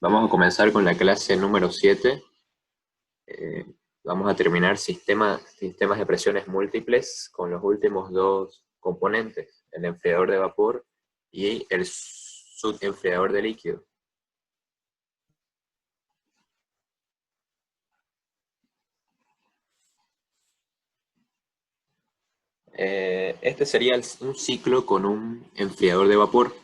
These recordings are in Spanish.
Vamos a comenzar con la clase número 7. Eh, Vamos a terminar sistemas de presiones múltiples con los últimos dos componentes, el enfriador de vapor y el subenfriador de líquido. Este sería un ciclo con un enfriador de vapor.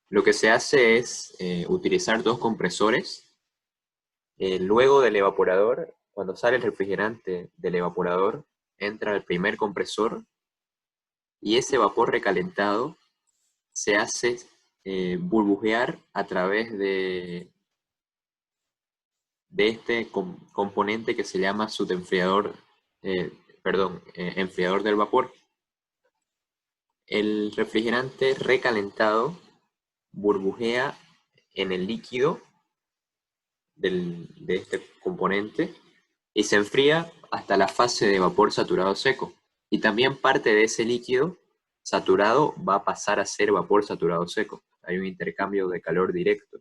Lo que se hace es utilizar dos compresores. Luego del evaporador, cuando sale el refrigerante del evaporador, entra el primer compresor y ese vapor recalentado se hace burbujear a través de este componente que se llama subenfriador, enfriador del vapor. El refrigerante recalentado burbujea en el líquido de este componente y se enfría hasta la fase de vapor saturado seco. Y también parte de ese líquido saturado va a pasar a ser vapor saturado seco. Hay un intercambio de calor directo.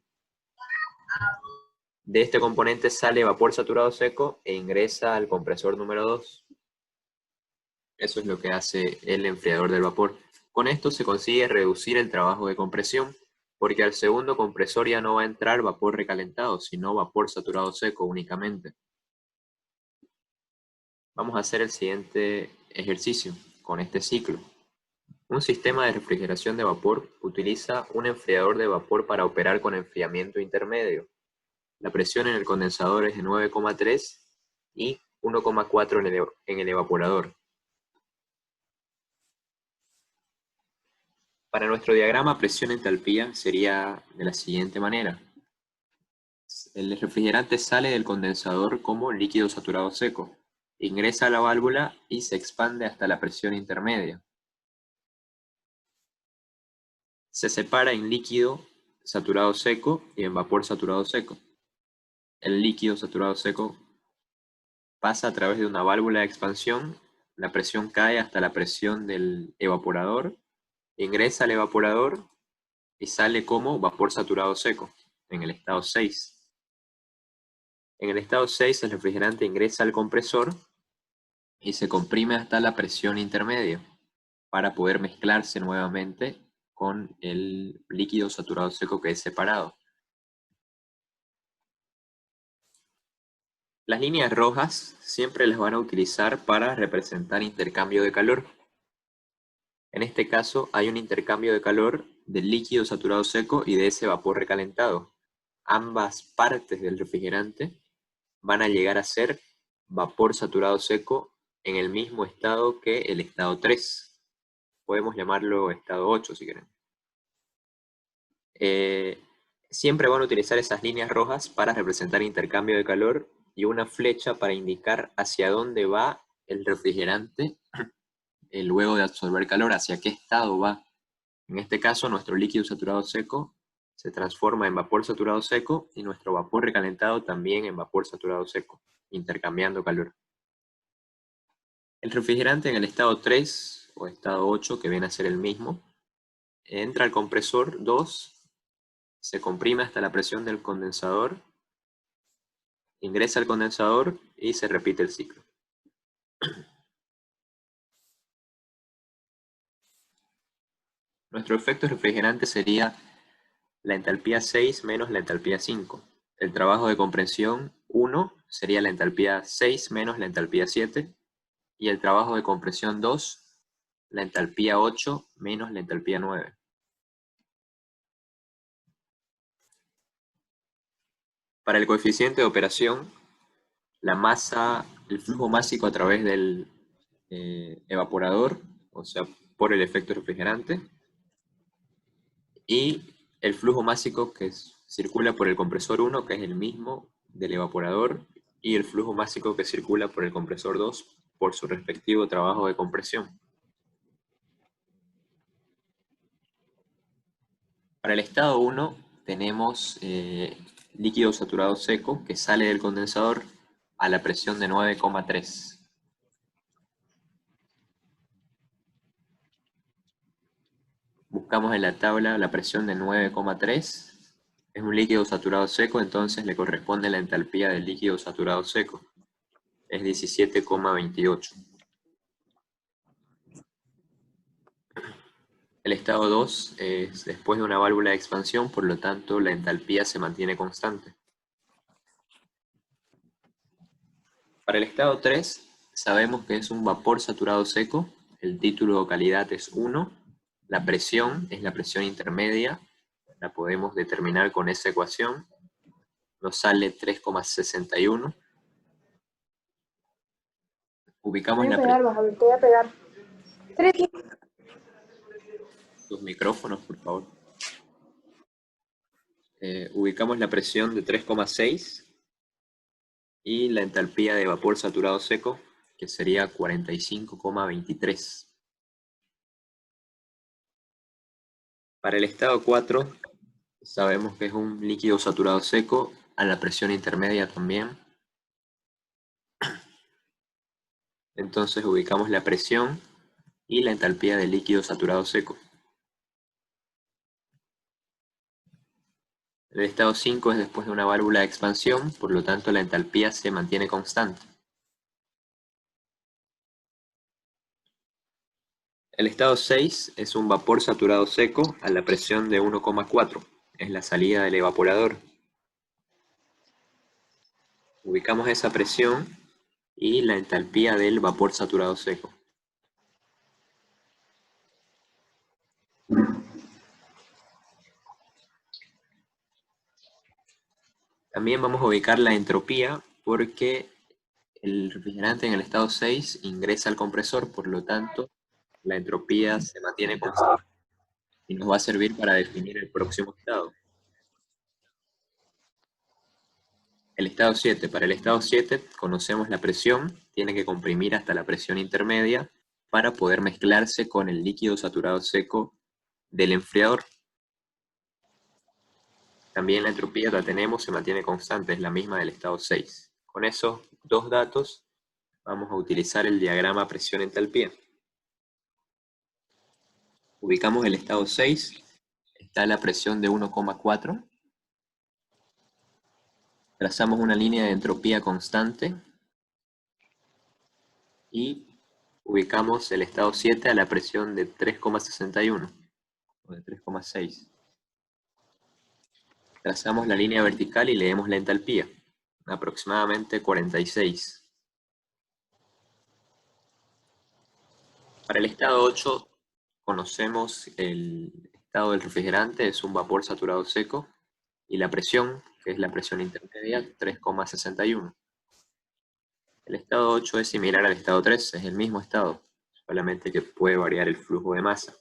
De este componente sale vapor saturado seco e ingresa al compresor número 2. Eso es lo que hace el enfriador del vapor. Con esto se consigue reducir el trabajo de compresión, porque al segundo compresor ya no va a entrar vapor recalentado, sino vapor saturado seco únicamente. Vamos a hacer el siguiente ejercicio con este ciclo. Un sistema de refrigeración de vapor utiliza un enfriador de vapor para operar con enfriamiento intermedio. La presión en el condensador es de 9,3 y 1,4 en el evaporador. Para nuestro diagrama presión-entalpía sería de la siguiente manera. El refrigerante sale del condensador como líquido saturado seco, ingresa a la válvula y se expande hasta la presión intermedia. Se separa en líquido saturado seco y en vapor saturado seco. El líquido saturado seco pasa a través de una válvula de expansión, la presión cae hasta la presión del evaporador, ingresa al evaporador y sale como vapor saturado seco, en el estado 6. En el estado 6 el refrigerante ingresa al compresor y se comprime hasta la presión intermedia para poder mezclarse nuevamente con el líquido saturado seco que es separado. Las líneas rojas siempre las van a utilizar para representar intercambio de calor. En este caso hay un intercambio de calor del líquido saturado seco y de ese vapor recalentado. Ambas partes del refrigerante van a llegar a ser vapor saturado seco en el mismo estado que el estado 3. Podemos llamarlo estado 8 si queremos. Siempre van a utilizar esas líneas rojas para representar intercambio de calor y una flecha para indicar hacia dónde va el refrigerante luego de absorber calor, hacia qué estado va. En este caso, nuestro líquido saturado seco se transforma en vapor saturado seco y nuestro vapor recalentado también en vapor saturado seco, intercambiando calor. El refrigerante en el estado 3 o estado 8, que viene a ser el mismo, entra al compresor 2, se comprime hasta la presión del condensador, ingresa al condensador y se repite el ciclo. Nuestro efecto refrigerante sería la entalpía 6 menos la entalpía 5. El trabajo de compresión 1 sería la entalpía 6 menos la entalpía 7. Y el trabajo de compresión 2, la entalpía 8 menos la entalpía 9. Para el coeficiente de operación, la masa, el flujo másico a través del evaporador, o sea, por el efecto refrigerante, y el flujo másico que circula por el compresor 1, que es el mismo del evaporador, y el flujo másico que circula por el compresor 2 por su respectivo trabajo de compresión. Para el estado 1 tenemos líquido saturado seco que sale del condensador a la presión de 9,3. Buscamos en la tabla la presión de 9,3. Es un líquido saturado seco, entonces le corresponde la entalpía del líquido saturado seco. Es 17,28. El estado 2 es después de una válvula de expansión, por lo tanto la entalpía se mantiene constante. Para el estado 3 sabemos que es un vapor saturado seco, el título o calidad es 1, la presión es la presión intermedia, la podemos determinar con esa ecuación, nos sale 3,61. Ubicamos Voy a la pegar, presión. Bajavi, te voy a pegar. Sus micrófonos, por favor. Ubicamos la presión de 3,6 y la entalpía de vapor saturado seco, que sería 45,23. Para el estado 4, sabemos que es un líquido saturado seco, a la presión intermedia también. Entonces ubicamos la presión y la entalpía del líquido saturado seco. El estado 5 es después de una válvula de expansión, por lo tanto la entalpía se mantiene constante. El estado 6 es un vapor saturado seco a la presión de 1,4, es la salida del evaporador. Ubicamos esa presión y la entalpía del vapor saturado seco. También vamos a ubicar la entropía porque el refrigerante en el estado 6 ingresa al compresor, por lo tanto la entropía se mantiene constante y nos va a servir para definir el próximo estado. El estado 7. Para el estado 7 conocemos la presión, tiene que comprimir hasta la presión intermedia para poder mezclarse con el líquido saturado seco del enfriador. También la entropía la tenemos, se mantiene constante, es la misma del estado 6. Con esos dos datos vamos a utilizar el diagrama presión-entalpía. Ubicamos el estado 6, está la presión de 1,4. Trazamos una línea de entropía constante y ubicamos el estado 7 a la presión de 3,61 o de 3,6. Trazamos la línea vertical y leemos la entalpía, aproximadamente 46. Para el estado 8 conocemos el estado del refrigerante, es un vapor saturado seco, y la presión, que es la presión intermedia, 3,61. El estado 8 es similar al estado 3, es el mismo estado, solamente que puede variar el flujo de masa.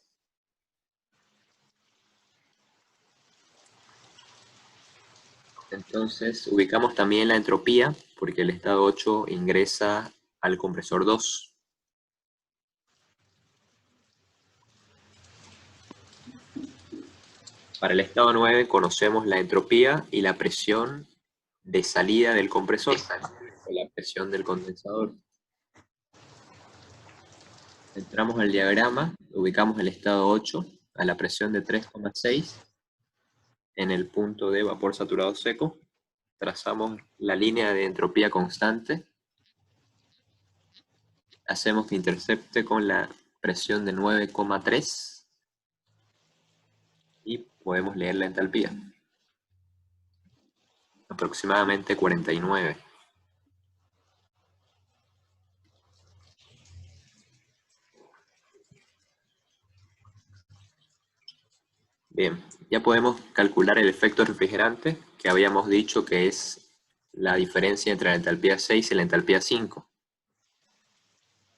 Entonces ubicamos también la entropía, porque el estado 8 ingresa al compresor 2. Para el estado 9 conocemos la entropía y la presión de salida del compresor, o la presión del condensador. Entramos al diagrama, ubicamos el estado 8 a la presión de 3,6 en el punto de vapor saturado seco. Trazamos la línea de entropía constante. Hacemos que intercepte con la presión de 9,3 y podemos leer la entalpía. Aproximadamente 49. Bien, ya podemos calcular el efecto refrigerante, que habíamos dicho que es la diferencia entre la entalpía 6 y la entalpía 5.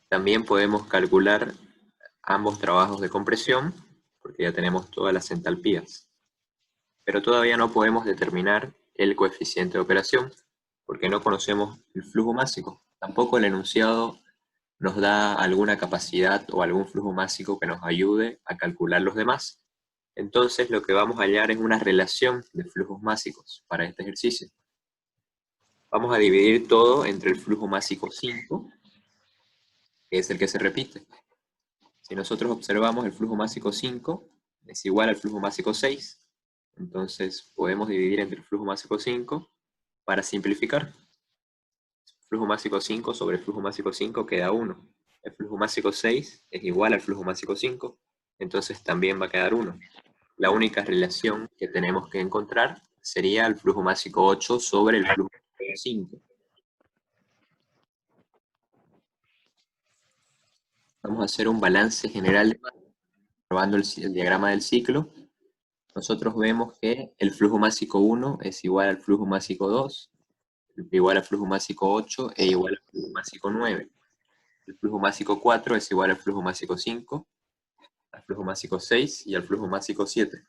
También podemos calcular ambos trabajos de compresión, porque ya tenemos todas las entalpías. Pero todavía no podemos determinar el coeficiente de operación, porque no conocemos el flujo másico. Tampoco el enunciado nos da alguna capacidad o algún flujo másico que nos ayude a calcular los demás. Entonces lo que vamos a hallar es una relación de flujos másicos para este ejercicio. Vamos a dividir todo entre el flujo másico 5, que es el que se repite. Si nosotros observamos, el flujo másico 5 es igual al flujo másico 6. Entonces podemos dividir entre el flujo másico 5 para simplificar. Flujo másico 5 sobre flujo másico 5 queda 1. El flujo másico 6 es igual al flujo másico 5, entonces también va a quedar 1. La única relación que tenemos que encontrar sería el flujo másico 8 sobre el flujo másico 5. Vamos a hacer un balance general de masa. Probando el diagrama del ciclo, nosotros vemos que el flujo másico 1 es igual al flujo másico 2, igual al flujo másico 8 e igual al flujo másico 9. El flujo másico 4 es igual al flujo másico 5, al flujo másico 6 y al flujo másico 7.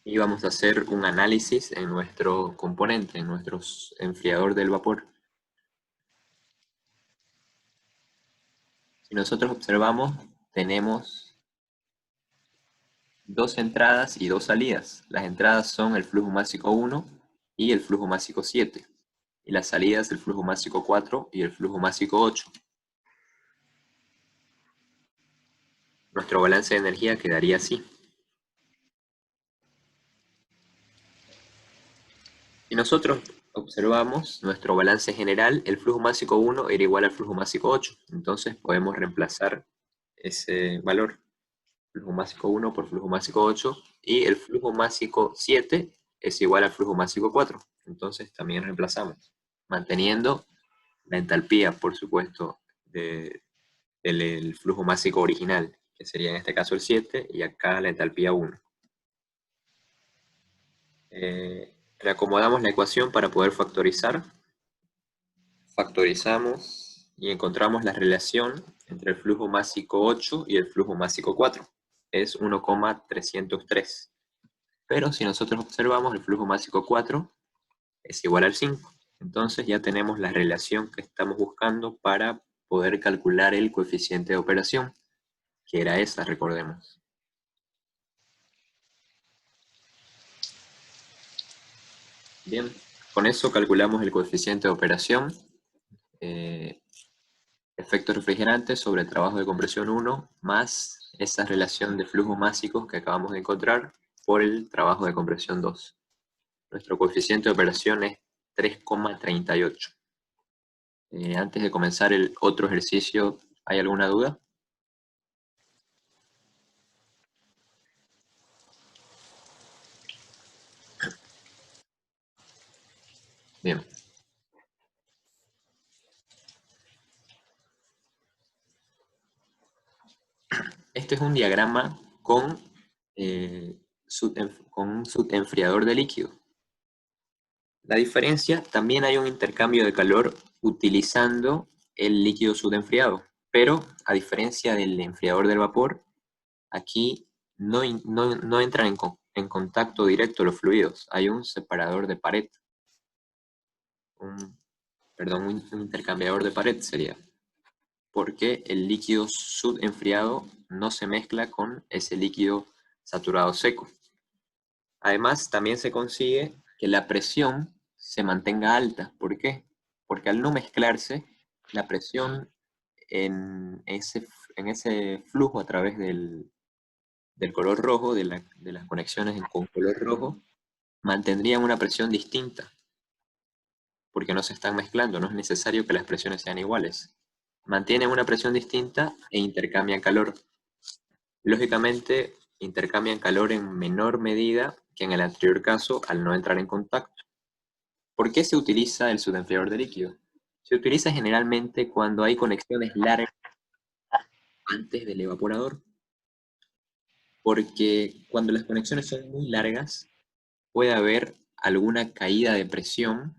Y vamos a hacer un análisis en nuestro componente, en nuestro enfriador del vapor. Si nosotros observamos, tenemos dos entradas y dos salidas. Las entradas son el flujo másico 1 y el flujo másico 7. Y las salidas el flujo másico 4 y el flujo másico 8. Nuestro balance de energía quedaría así. Si nosotros observamos nuestro balance general, el flujo másico 1 era igual al flujo másico 8. Entonces podemos reemplazar ese valor, flujo másico 1 por flujo másico 8, y el flujo másico 7 es igual al flujo másico 4. Entonces también reemplazamos, manteniendo la entalpía, por supuesto, del flujo másico original, que sería en este caso el 7, y acá la entalpía 1. Reacomodamos la ecuación para poder factorizar. Factorizamos y encontramos la relación entre el flujo másico 8 y el flujo másico 4. Es 1,303. Pero si nosotros observamos, el flujo másico 4 es igual al 5. Entonces ya tenemos la relación que estamos buscando para poder calcular el coeficiente de operación, que era esa, recordemos. Bien, con eso calculamos el coeficiente de operación. Efecto refrigerante sobre el trabajo de compresión 1 más esa relación de flujos másicos que acabamos de encontrar por el trabajo de compresión 2. Nuestro coeficiente de operación es 3,38. Antes de comenzar el otro ejercicio, ¿hay alguna duda? Bien. Este es un diagrama con un subenfriador de líquido. La diferencia, también hay un intercambio de calor utilizando el líquido subenfriado, pero a diferencia del enfriador del vapor, aquí no entran en contacto directo los fluidos. Hay un separador de pared. Un intercambiador de pared sería. Porque el líquido subenfriado no se mezcla con ese líquido saturado seco. Además, también se consigue que la presión se mantenga alta. ¿Por qué? Porque al no mezclarse, la presión en ese flujo a través del color rojo, de las conexiones con color rojo, mantendrían una presión distinta, porque no se están mezclando, no es necesario que las presiones sean iguales. Mantienen una presión distinta e intercambian calor. Lógicamente, intercambian calor en menor medida que en el anterior caso al no entrar en contacto. ¿Por qué se utiliza el subenfriador de líquido? Se utiliza generalmente cuando hay conexiones largas antes del evaporador, porque cuando las conexiones son muy largas, puede haber alguna caída de presión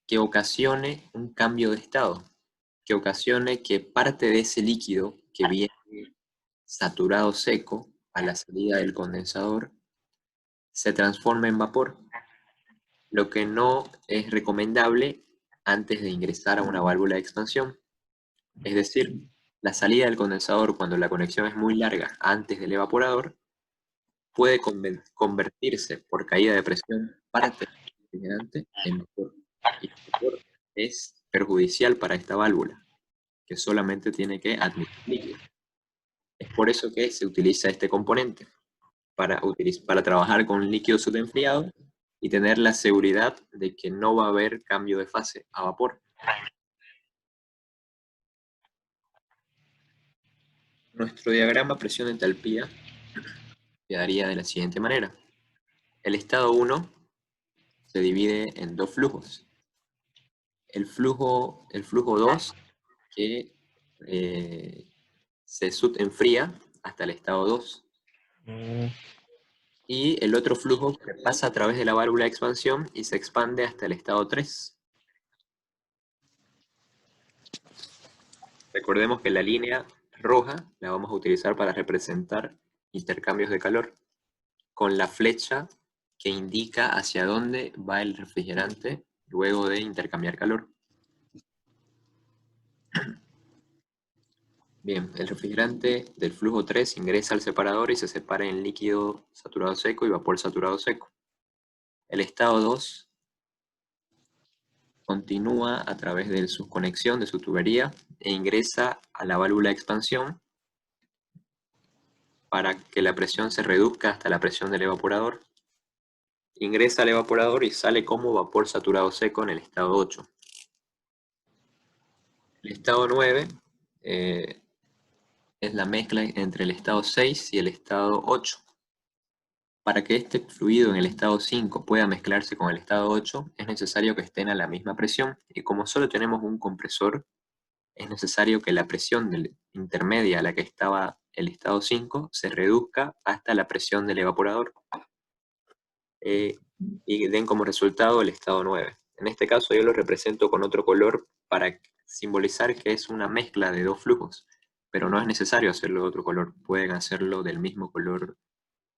que ocasione un cambio de estado, que ocasione que parte de ese líquido que viene saturado seco a la salida del condensador se transforme en vapor, lo que no es recomendable antes de ingresar a una válvula de expansión. Es decir, la salida del condensador cuando la conexión es muy larga antes del evaporador puede convertirse por caída de presión parte del refrigerante en vapor. Y el vapor es perjudicial para esta válvula, que solamente tiene que admitir líquido. Es por eso que se utiliza este componente. para trabajar con líquido subenfriado y tener la seguridad de que no va a haber cambio de fase a vapor. Nuestro diagrama presión-entalpía quedaría de la siguiente manera. El estado 1 se divide en dos flujos. El flujo 2 que se subenfría hasta el estado 2. Y el otro flujo que pasa a través de la válvula de expansión y se expande hasta el estado 3. Recordemos que la línea roja la vamos a utilizar para representar intercambios de calor, con la flecha que indica hacia dónde va el refrigerante luego de intercambiar calor. Bien, el refrigerante del flujo 3 ingresa al separador y se separa en líquido saturado seco y vapor saturado seco. El estado 2 continúa a través de su conexión de su tubería e ingresa a la válvula de expansión para que la presión se reduzca hasta la presión del evaporador. Ingresa al evaporador y sale como vapor saturado seco en el estado 8. El estado 9 es la mezcla entre el estado 6 y el estado 8. Para que este fluido en el estado 5 pueda mezclarse con el estado 8, es necesario que estén a la misma presión, y como solo tenemos un compresor, es necesario que la presión intermedia a la que estaba el estado 5 se reduzca hasta la presión del evaporador, y den como resultado el estado 9. En este caso yo lo represento con otro color para simbolizar que es una mezcla de dos flujos, pero no es necesario hacerlo de otro color, pueden hacerlo del mismo color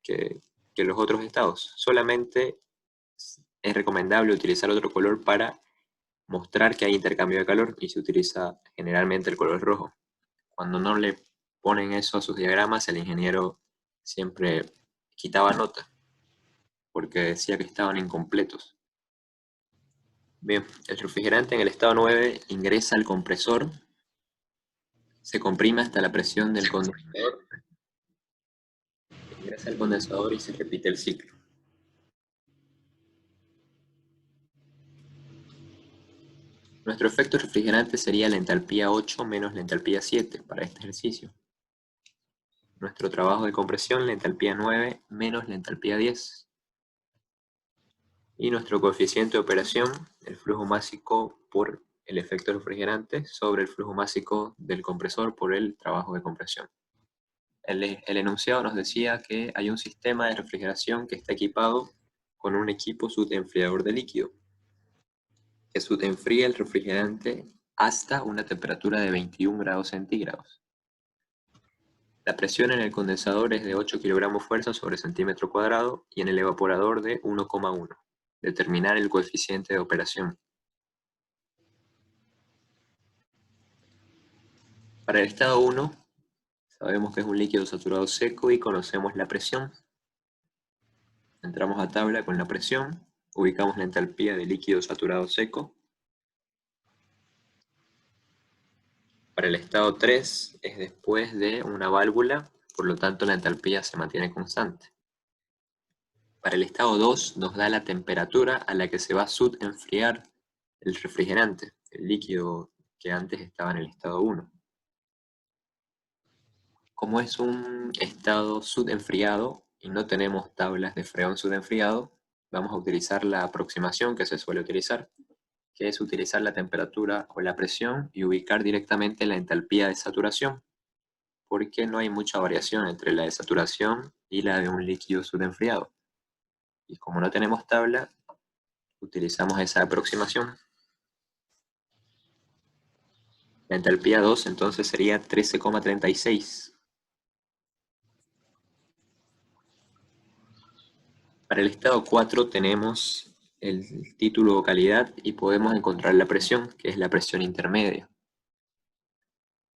que los otros estados. Solamente es recomendable utilizar otro color para mostrar que hay intercambio de calor, y se utiliza generalmente el color rojo. Cuando no le ponen eso a sus diagramas, el ingeniero siempre quitaba nota, porque decía que estaban incompletos. Bien, el refrigerante en el estado 9 ingresa al compresor, se comprime hasta la presión del condensador, ingresa al condensador y se repite el ciclo. Nuestro efecto refrigerante sería la entalpía 8 menos la entalpía 7 para este ejercicio. Nuestro trabajo de compresión, la entalpía 9 menos la entalpía 10. Y nuestro coeficiente de operación, el flujo másico por el efecto refrigerante sobre el flujo másico del compresor por el trabajo de compresión. El enunciado nos decía que hay un sistema de refrigeración que está equipado con un equipo subenfriador de líquido, que subenfría el refrigerante hasta una temperatura de 21 grados centígrados. La presión en el condensador es de 8 kg fuerza sobre centímetro cuadrado y en el evaporador de 1,1. Determinar el coeficiente de operación. Para el estado 1, sabemos que es un líquido saturado seco y conocemos la presión. Entramos a tabla con la presión, ubicamos la entalpía de líquido saturado seco. Para el estado 3 es después de una válvula, por lo tanto la entalpía se mantiene constante. Para el estado 2 nos da la temperatura a la que se va a subenfriar el refrigerante, el líquido que antes estaba en el estado 1. Como es un estado subenfriado y no tenemos tablas de freón subenfriado, vamos a utilizar la aproximación que se suele utilizar, que es utilizar la temperatura o la presión y ubicar directamente la entalpía de saturación, porque no hay mucha variación entre la de saturación y la de un líquido subenfriado. Y como no tenemos tabla, utilizamos esa aproximación. La entalpía 2 entonces sería 13,36. Para el estado 4 tenemos el título o calidad y podemos encontrar la presión, que es la presión intermedia.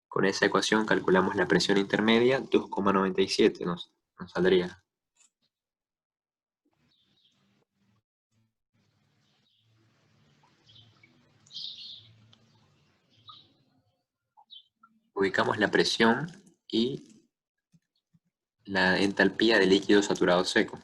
Con esa ecuación calculamos la presión intermedia, 2,97 nos saldría. Ubicamos la presión y la entalpía de líquido saturado seco.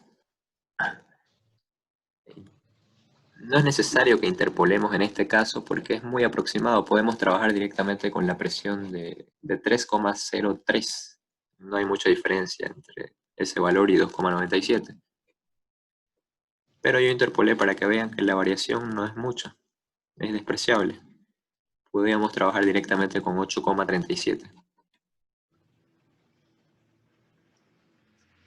No es necesario que interpolemos en este caso porque es muy aproximado. Podemos trabajar directamente con la presión de 3,03. No hay mucha diferencia entre ese valor y 2,97. Pero yo interpolé para que vean que la variación no es mucha, es despreciable. Podríamos trabajar directamente con 8,37.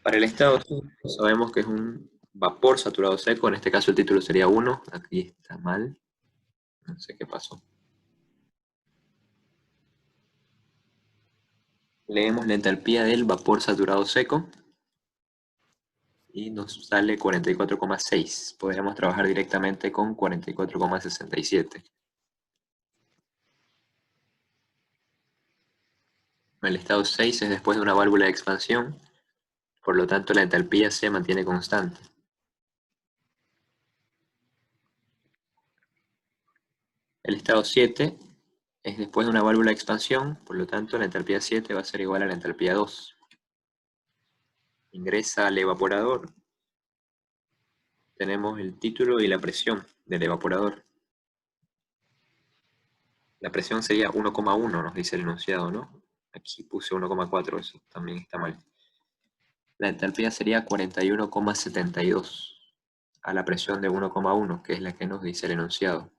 Para el estado 5 sabemos que es un vapor saturado seco, en este caso el título sería 1, aquí está mal, no sé qué pasó. Leemos la entalpía del vapor saturado seco y nos sale 44,6. Podríamos trabajar directamente con 44,67. El estado 6 es después de una válvula de expansión, por lo tanto la entalpía se mantiene constante. El estado 7 es después de una válvula de expansión, por lo tanto la entalpía 7 va a ser igual a la entalpía 2. Ingresa al evaporador. Tenemos el título y la presión del evaporador. La presión sería 1,1, nos dice el enunciado, ¿no? Aquí puse 1,4, eso también está mal. La entalpía sería 41,72 a la presión de 1,1, que es la que nos dice el enunciado.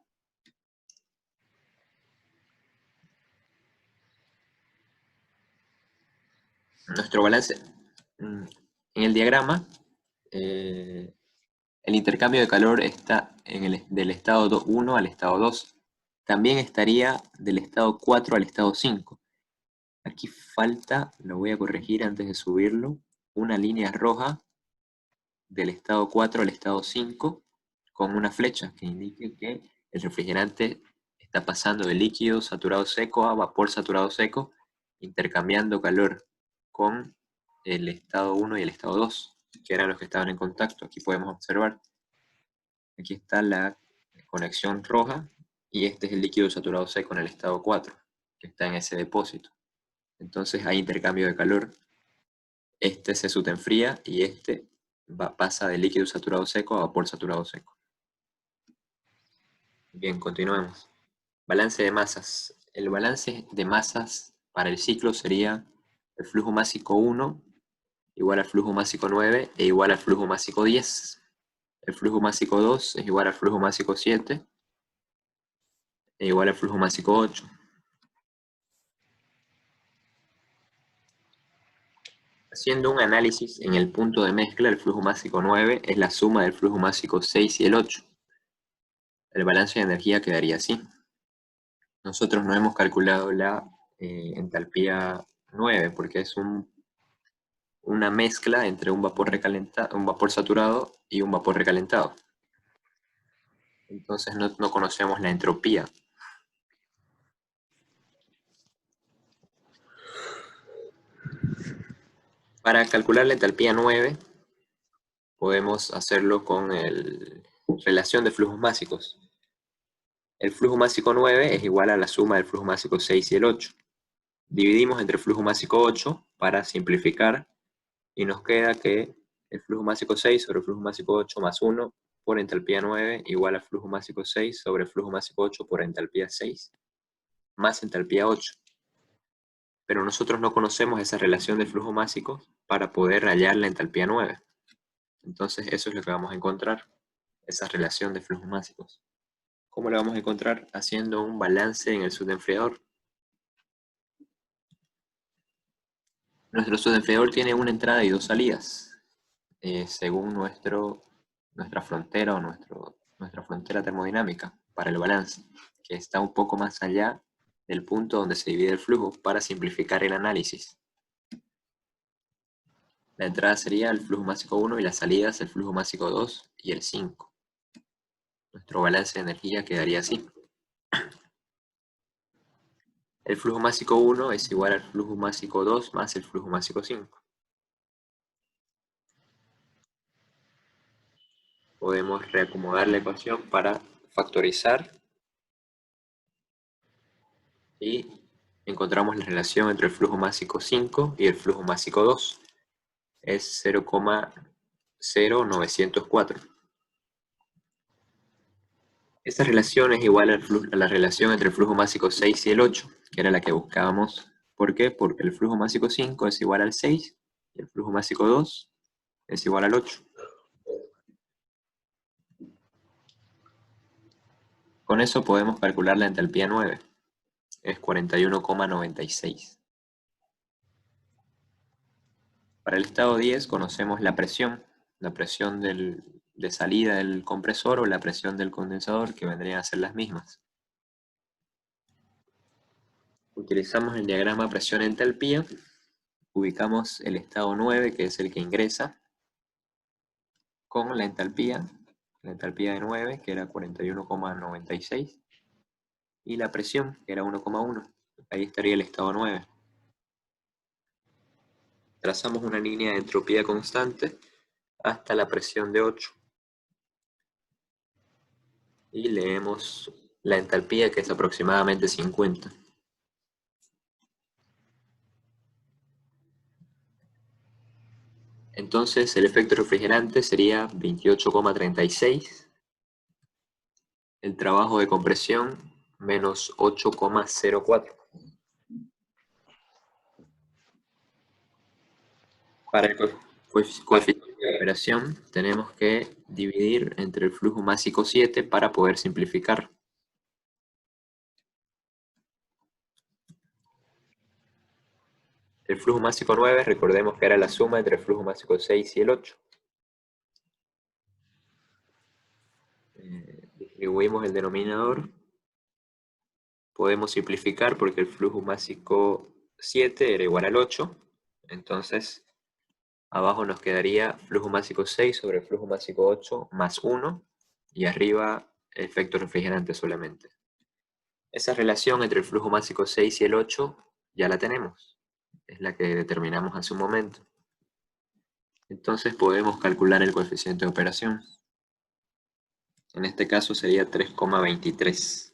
Nuestro balance, en el diagrama, el intercambio de calor está del estado 1 al estado 2. También estaría del estado 4 al estado 5. Aquí falta, lo voy a corregir antes de subirlo, una línea roja del estado 4 al estado 5 con una flecha que indique que el refrigerante está pasando de líquido saturado seco a vapor saturado seco, intercambiando calor con el estado 1 y el estado 2, que eran los que estaban en contacto. Aquí podemos observar, aquí está la conexión roja y este es el líquido saturado seco en el estado 4, que está en ese depósito. Entonces hay intercambio de calor. Este se subenfría y este pasa de líquido saturado seco a vapor saturado seco. Bien, continuemos. Balance de masas. El balance de masas para el ciclo sería el flujo másico 1 igual al flujo másico 9 e igual al flujo másico 10. El flujo másico 2 es igual al flujo másico 7 e igual al flujo másico 8. Haciendo un análisis en el punto de mezcla, el flujo másico 9 es la suma del flujo másico 6 y el 8. El balance de energía quedaría así. Nosotros no hemos calculado la entalpía 9 porque es una mezcla entre un vapor saturado y un vapor recalentado. Entonces no conocemos la entropía. Para calcular la entalpía 9 podemos hacerlo con relación de flujos másicos. El flujo másico 9 es igual a la suma del flujo másico 6 y el 8. Dividimos entre el flujo másico 8 para simplificar y nos queda que el flujo másico 6 sobre el flujo másico 8 más 1 por entalpía 9 igual al flujo másico 6 sobre el flujo másico 8 por entalpía 6 más entalpía 8. Pero nosotros no conocemos esa relación de flujo másico para poder hallar la entalpía 9. Entonces eso es lo que vamos a encontrar, esa relación de flujos máximos. ¿Cómo la vamos a encontrar? Haciendo un balance en el subenfriador. Nuestro subenfriador tiene una entrada y dos salidas, según nuestra frontera o nuestra frontera termodinámica para el balance, que está un poco más allá del punto donde se divide el flujo para simplificar el análisis. La entrada sería el flujo másico 1 y las salidas el flujo másico 2 y el 5. Nuestro balance de energía quedaría así. El flujo másico 1 es igual al flujo másico 2 más el flujo másico 5. Podemos reacomodar la ecuación para factorizar y encontramos la relación entre el flujo másico 5 y el flujo másico 2. es 0,0904. Esta relación es igual a la relación entre el flujo másico 6 y el 8, que era la que buscábamos. ¿Por qué? Porque el flujo másico 5 es igual al 6 y el flujo másico 2 es igual al 8. Con eso podemos calcular la entalpía 9. Es 41,96. Para el estado 10 conocemos la presión de salida del compresor o la presión del condensador, que vendrían a ser las mismas. Utilizamos el diagrama presión-entalpía, ubicamos el estado 9, que es el que ingresa, con la entalpía de 9, que era 41,96, y la presión, que era 1,1. Ahí estaría el estado 9. Trazamos una línea de entropía constante hasta la presión de 8. Y leemos la entalpía, que es aproximadamente 50. Entonces el efecto refrigerante sería 28,36. El trabajo de compresión menos 8,04. Para el coeficiente de operación tenemos que dividir entre el flujo másico 7 para poder simplificar. El flujo másico 9, recordemos que era la suma entre el flujo másico 6 y el 8. Distribuimos el denominador. Podemos simplificar porque el flujo másico 7 era igual al 8. Entonces, abajo nos quedaría flujo másico 6 sobre flujo másico 8 más 1. Y arriba el efecto refrigerante solamente. Esa relación entre el flujo másico 6 y el 8 ya la tenemos. Es la que determinamos hace un momento. Entonces podemos calcular el coeficiente de operación. En este caso sería 3,23.